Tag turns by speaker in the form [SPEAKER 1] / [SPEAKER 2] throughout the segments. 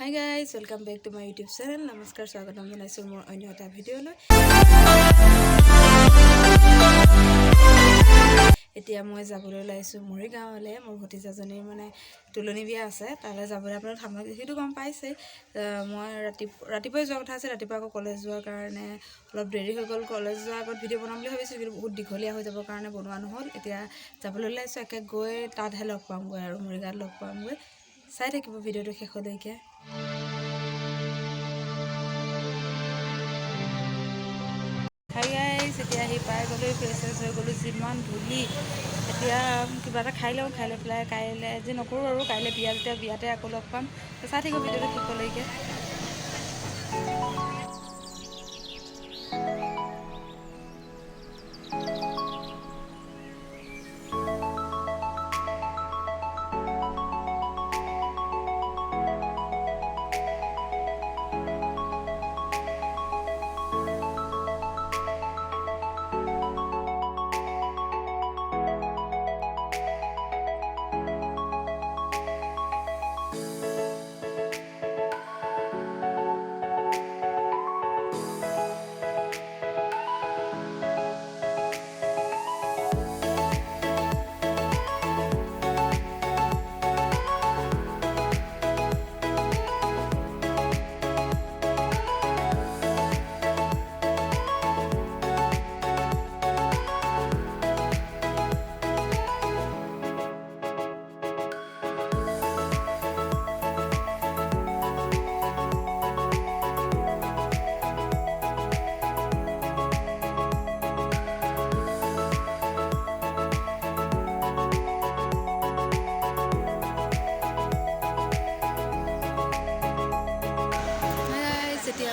[SPEAKER 1] Hi guys, welcome back to my YouTube channel. Namaskar, swagatam janaisu mor onyo eta video loi. এতিয়া মই যাবলৈ ওলাইছো মৰিগাঁৱলে মোৰ ভতিজাজনীৰ মানে তুলনি বিয়া আছে তালে যাবলৈ আপোনাক থামক সেইটো গম পাইছে মই ৰাতিপুৱাই যোৱা কথা আছে ৰাতিপুৱা আকৌ কলেজ যোৱাৰ কাৰণে অলপ দেৰি হৈ গ'ল কলেজ যোৱাৰ আগত ভিডিঅ' বনাম বুলি ভাবিছিলো কিন্তু বহুত দীঘলীয়া হৈ যাবৰ কাৰণে বনোৱা নহ'ল এতিয়া যাবলৈ ওলাইছো একে গৈ তাতহে লগ পামগৈ আৰু মৰিগাঁৱত লগ পামগৈ চাই থাকিব ভিডিঅ'টো শেষলৈকে Hi guys, এতিয়া আহি পাই গ'লো ফ্ৰেছ হৈ গ'লো যিমান ধূলি এতিয়া কিবা এটা খাই লওঁ খাই লৈ পেলাই কাইলৈ আজি নকৰোঁ আৰু কাইলৈ বিয়াতে আকৌ লগ পাম চাই থাকিব ভিডিঅ'টো শেষলৈকে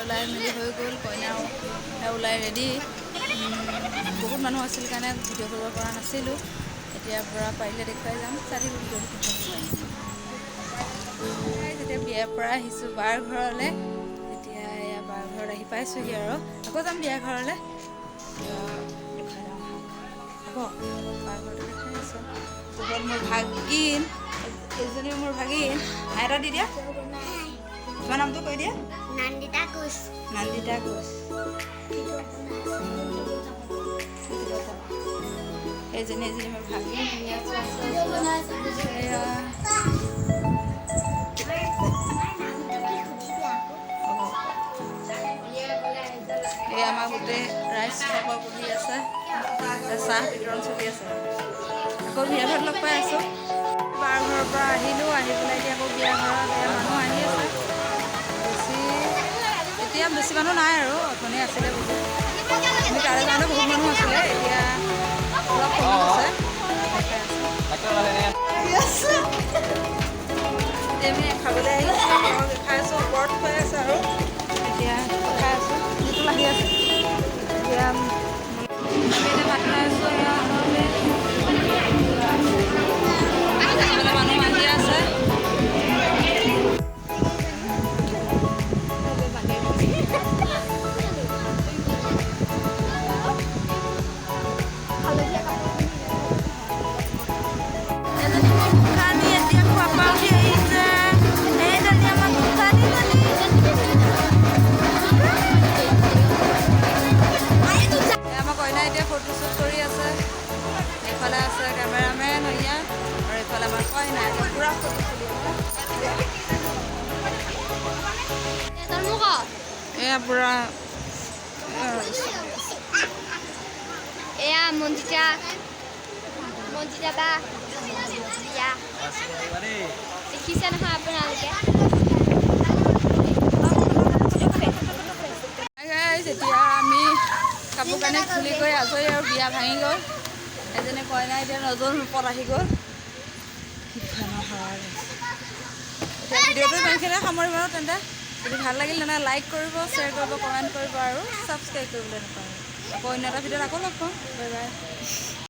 [SPEAKER 1] ওলাই মেলি হৈ গ'ল কইনাও ওলাই ৰেডি বহুত মানুহ আছিল কাৰণে ভিডিঅ' কৰিব পৰা নাছিলোঁ এতিয়াৰ পৰা পাৰিলে দেখুৱাই যাম চাই ভিডিঅ'টো যেতিয়া বিয়াৰ পৰা আহিছোঁ বাৰ ঘৰলৈ এতিয়া এয়া বাৰ ঘৰত আহি পাইছোঁহি আৰু আকৌ যাম বিয়া ঘৰলৈ দেখুৱাই যাম হ'ব বাৰ ঘৰটো দেখাই আছোঁ বহুত মোৰ ভাগিন এইজনী মোৰ ভাগিন এটা দি দিয়া তোমাৰ নামটো কৈ দিয়া Nandita Gus. Ezini mau bagi ya. Ama gote rice khaba boli ase. Sah bidron choli ase. Ako biya ghar log pai aso. Bar ghor pra ahilu ahi pelai dia ako biya ghor manu ahi ase. এতিয়া বেছি মানুহ নাই আৰু অথনি আছিলে বহুত আমি তাৰে যাওঁতে বহুত মানুহ আছিলে এতিয়া অলপ কম আছে আমি খাবলৈ আহিছোঁ খাই আছোঁ ওপৰত খুৱাই আছে আৰু এতিয়া খাই আছোঁ যিটো লাগি আছে এতিয়া আমি এতিয়া ভাত খাই আছোঁ মানুহ আহি আছে ফটোশ্বুট কৰি আছে এইফালে আছে কেমেৰামেন হইয়া আৰু এইফালে আমাৰ কইনা পুৰা ফটো তুলি আছে এয়া পুৰা
[SPEAKER 2] এয়া মঞ্জিতা বা বিয়া দেখিছে নহয় আপোনালোকে
[SPEAKER 1] এতিয়া আমি কাপোৰ কানি খুলি গৈ আজৰি আৰু বিয়া ভাঙি গ'ল এজনী কইনা এতিয়া নতুন ৰূপত আহি গ'ল এতিয়া ভিডিঅ'টো ইমানখিনিয়ে সামৰিব আৰু তেন্তে যদি ভাল লাগিল তেন্তে লাইক কৰিব শ্বেয়াৰ কৰিব কমেণ্ট কৰিব আৰু ছাবস্ক্ৰাইব কৰিবলৈ নাপাহৰিব আকৌ অন্য এটা ভিডিঅ'ত আকৌ লগ পাম বাই বাই